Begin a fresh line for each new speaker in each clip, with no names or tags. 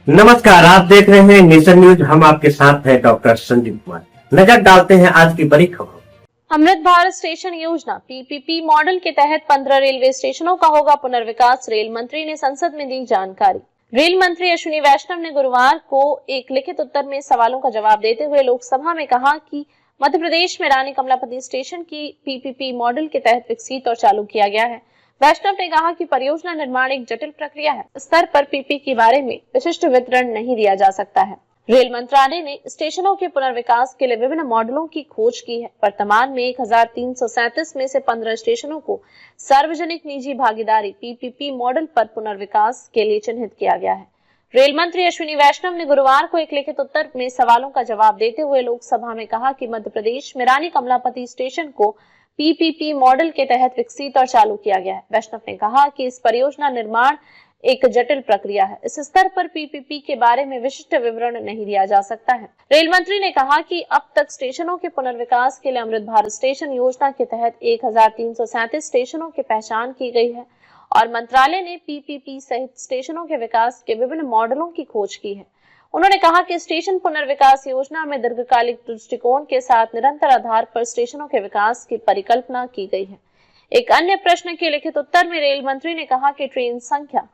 नमस्कार, आप देख रहे हैं नेशन न्यूज। हम आपके साथ हैं डॉक्टर संजीव कुमार। नजर डालते हैं आज की बड़ी खबरों।
अमृत भारत स्टेशन योजना पीपीपी मॉडल के तहत 15 रेलवे स्टेशनों का होगा पुनर्विकास। रेल मंत्री ने संसद में दी जानकारी। रेल मंत्री अश्विनी वैष्णव ने गुरुवार को एक लिखित उत्तर में सवालों का जवाब देते हुए लोकसभा में कहा कि मध्य प्रदेश में रानी कमलापति स्टेशन की पीपीपी मॉडल के तहत विकसित और चालू किया गया है। वैष्णव ने कहा कि परियोजना निर्माण एक जटिल प्रक्रिया है। स्तर पर पीपी के बारे में विशिष्ट विवरण नहीं दिया जा सकता है। रेल मंत्रालय ने स्टेशनों के पुनर्विकास के लिए विभिन्न मॉडलों की खोज की है। वर्तमान में 1337 में से 15 स्टेशनों को सार्वजनिक निजी भागीदारी पीपीपी मॉडल पर पुनर्विकास के लिए चिन्हित किया गया है। रेल मंत्री अश्विनी वैष्णव ने गुरुवार को एक लिखित उत्तर में सवालों का जवाब देते हुए लोकसभा में कहा कि मध्य प्रदेश में रानी कमलापति स्टेशन को पीपीपी मॉडल के तहत विकसित और चालू किया गया है। वैष्णव ने कहा कि इस परियोजना निर्माण एक जटिल प्रक्रिया है। इस स्तर पर पीपीपी के बारे में विशिष्ट विवरण नहीं दिया जा सकता है। रेल मंत्री ने कहा कि अब तक स्टेशनों के पुनर्विकास के लिए अमृत भारत स्टेशन योजना के तहत 1337 स्टेशनों की पहचान की गई है और मंत्रालय ने पीपीपी सहित स्टेशनों के विकास के विभिन्न मॉडलों की खोज की है। उन्होंने कहा कि स्टेशन पुनर्विकास योजना में दीर्घकालिक दृष्टिकोण के साथ निरंतर आधार पर स्टेशनों के विकास की परिकल्पना की गई है। एक अन्य प्रश्न के लिखित उत्तर में रेल मंत्री ने कहा कि ट्रेन संख्या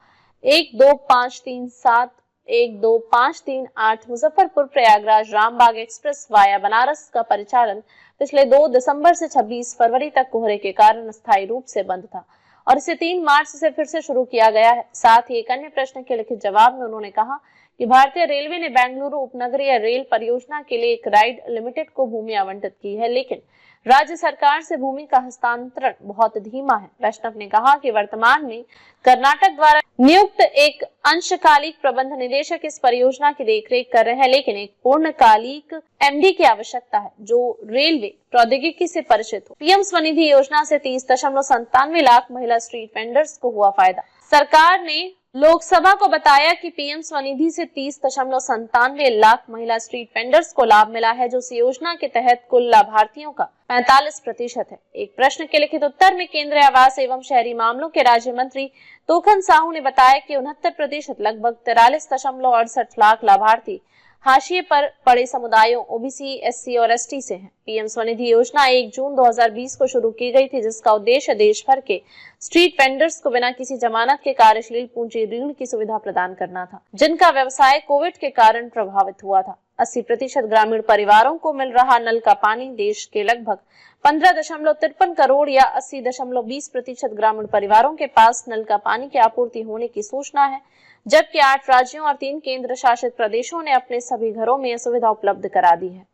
12537 12538 मुजफ्फरपुर प्रयागराज रामबाग एक्सप्रेस वाया बनारस का परिचालन पिछले 2 दिसंबर से 26 फरवरी तक कोहरे के कारण अस्थायी रूप से बंद था और इसे 3 मार्च से फिर से शुरू किया गया है। साथ ही एक अन्य प्रश्न के लिखित जवाब में उन्होंने कहा कि भारतीय रेलवे ने बेंगलुरु उपनगरीय रेल परियोजना के लिए एक राइड लिमिटेड को भूमि आवंटित की है, लेकिन राज्य सरकार से भूमि का हस्तांतरण बहुत धीमा है। वैष्णव ने कहा कि वर्तमान में कर्नाटक द्वारा नियुक्त एक अंशकालिक प्रबंध निदेशक इस परियोजना की देखरेख कर रहे हैं, लेकिन एक पूर्णकालिक एमडी की आवश्यकता है जो रेलवे प्रौद्योगिकी से परिचित हो। पीएम स्वनिधि योजना से 30.97 लाख महिला स्ट्रीट वेंडर्स को हुआ फायदा। सरकार ने लोकसभा को बताया कि पीएम स्वनिधि से 30.97 लाख महिला स्ट्रीट वेंडर्स को लाभ मिला है, जो इस योजना के तहत कुल लाभार्थियों का 45% है। एक प्रश्न के लिखित उत्तर में केंद्रीय आवास एवं शहरी मामलों के राज्य मंत्री तोखन साहू ने बताया कि 69% लगभग 43.68 लाख लाभार्थी हाशिए पर पड़े समुदायों ओबीसी, एससी और एसटी से हैं। पीएम स्वनिधि योजना 1 जून 2020 को शुरू की गई थी, जिसका उद्देश्य देश भर के स्ट्रीट वेंडर्स को बिना किसी जमानत के कार्यशील पूंजी ऋण की सुविधा प्रदान करना था, जिनका व्यवसाय कोविड के कारण प्रभावित हुआ था। 80% ग्रामीण परिवारों को मिल रहा नल का पानी देश के लगभग 15.53 करोड़ या 80.20% ग्रामीण परिवारों के पास नल का पानी की आपूर्ति होने की सूचना है, जबकि 8 राज्यों और 3 केंद्र शासित प्रदेशों ने अपने सभी घरों में यह सुविधा उपलब्ध करा दी है।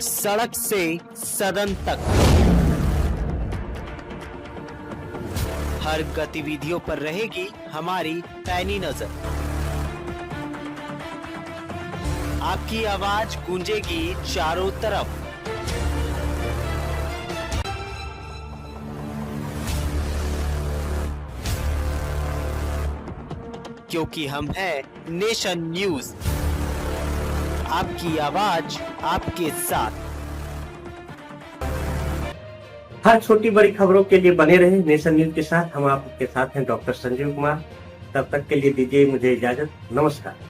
सड़क से सदन तक हर गतिविधियों पर रहेगी हमारी पैनी नजर। आपकी आवाज गूंजेगी चारों तरफ। क्योंकि हम हैं नेशन न्यूज, आपकी आवाज आपके साथ।
हर छोटी बड़ी खबरों के लिए बने रहे नेशन न्यूज के साथ। हम आपके साथ हैं डॉक्टर संजीव कुमार। तब तक के लिए दीजिए मुझे इजाजत। नमस्कार।